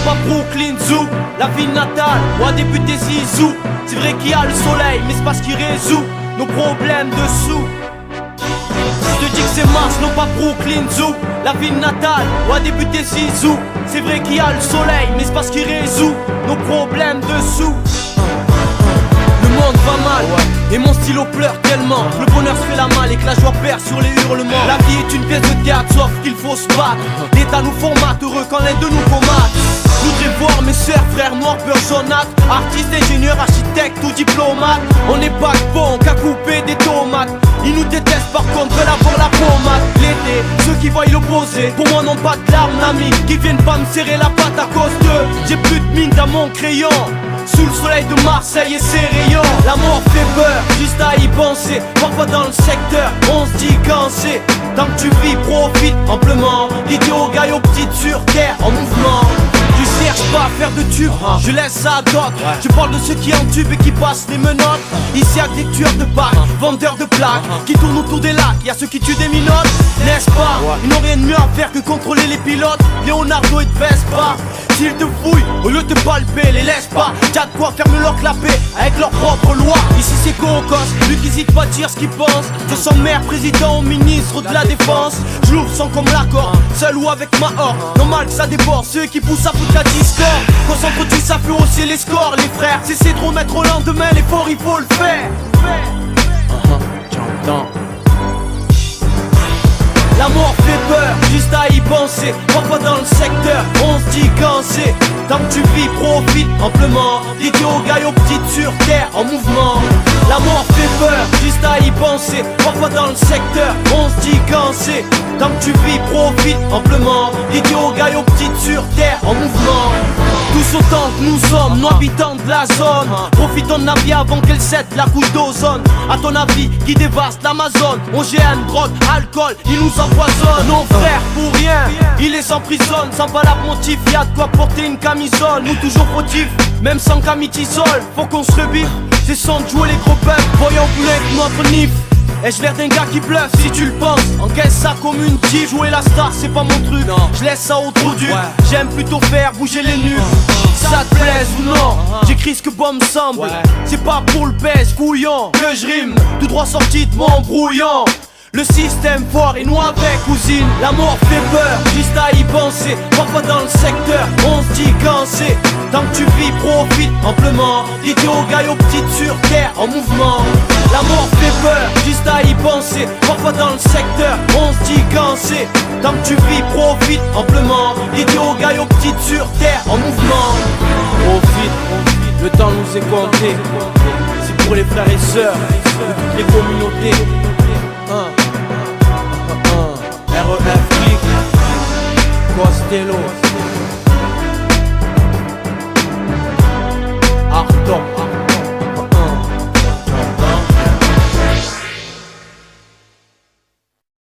pas Brooklyn Zoo, la ville natale, où a débuté Zizou. C'est vrai qu'il y a le soleil, mais c'est pas ce qui résout nos problèmes de sous. Je te dis que c'est Mars, non pas Brooklyn Zoo, la ville natale, où a débuté Zizou. C'est vrai qu'il y a le soleil, mais c'est pas ce qui résout nos problèmes de sous. Le monde va mal, et mon stylo pleure tellement. Le bonheur se fait la malle et que la joie perd sur les hurlements. La vie est une pièce de théâtre, sauf qu'il faut se battre. L'État nous formate, heureux quand l'un de nous commate. Je voudrais voir mes sœurs, frères noirs, peur jaunâtre. Artistes, ingénieurs, architectes ou diplomates. On n'est pas que bon qu'à couper des tomates. Ils nous détestent par contre, veulent avoir la pommade. L'été, ceux qui voient l'opposé, pour moi n'ont pas de larmes d'amis. Qui viennent pas me serrer la patte à cause d'eux. J'ai plus de mine dans mon crayon. Sous le soleil de Marseille et ses rayons. La mort fait peur, juste à y penser. Parfois dans le secteur, on se dit quand c'est. Tant que tu vis, profite amplement. L'idiot gagne aux petites sur terre, en mouvement. Je cherche pas à faire de tubes, je laisse ça à d'autres. Je parle de ceux qui entubent et qui passent les menottes. Ici y'a que des tueurs de bacs, vendeurs de plaques, qui tournent autour des lacs, y'a ceux qui tuent des minottes. N'est-ce pas, ils n'ont rien de mieux à faire que contrôler les pilotes. Leonardo et te baisse pas. S'ils te fouillent, au lieu de te palper, les laisse pas. Y'a de quoi fermer leur clapet avec leurs propres lois. Ici c'est Cocos, lui qui hésite pas à dire ce qu'il pense. De son maire, président ou ministre de la défense. Je l'ouvre sans comme l'accord, seul ou avec ma horde. Normal que ça déborde, ceux qui poussent à foutre la discorde. Concentre-tu, ça fait hausser les scores, les frères. Cessez de remettre au lendemain, l'effort il faut le faire. J'entends. La mort fait peur, juste à y penser. Parfois dans le secteur, on se dit quand c'est. Tant que tu vis, profite amplement. L'idiot gagne aux petites sur terre, en mouvement. La mort fait peur, juste à y penser. Parfois dans le secteur, on se dit quand c'est. Tant que tu vis, profite amplement. L'idiot gagne aux petites sur terre, en mouvement. Tous autant que nous sommes, nous habitants de la zone. Profitons de la vie avant qu'elle cède la couche d'ozone. À ton avis, qui dévaste l'Amazon. OGM, drogue, alcool, ils nous empoisonnent. Nos frères pour rien, ils les emprisonnent. Sans valable motif, y'a de quoi porter une camisole. Nous toujours fautifs, même sans camitisol. Faut qu'on se rebiffe, c'est sans de jouer les gros peuples. Voyons plus que notre nif. Ai-je l'air d'un gars qui bluffe si tu le penses? Encaisse ça comme une tige. Jouer la star c'est pas mon truc, je laisse ça au trou dur. J'aime plutôt faire bouger les nuques. Ça te plaise ou non, j'écris ce que bon me semble. C'est pas pour le pèse couillon que je rime, tout droit sorti de mon brouillon. Le système fort et nous avec cousine. La mort fait peur, juste à y penser. Parfois dans le secteur, on se dit quand c'est. Tant que tu vis, profite amplement. L'idiot gagne aux petites sur terre, en mouvement. La mort fait peur, juste à y penser. Parfois dans le secteur, on se dit quand c'est. Tant que tu vis, profite amplement. L'idiot gagne aux petites sur terre, en mouvement. Profite, le temps nous est compté. C'est pour les frères et sœurs de toutes les communautés. REF Click, Costello, Arton.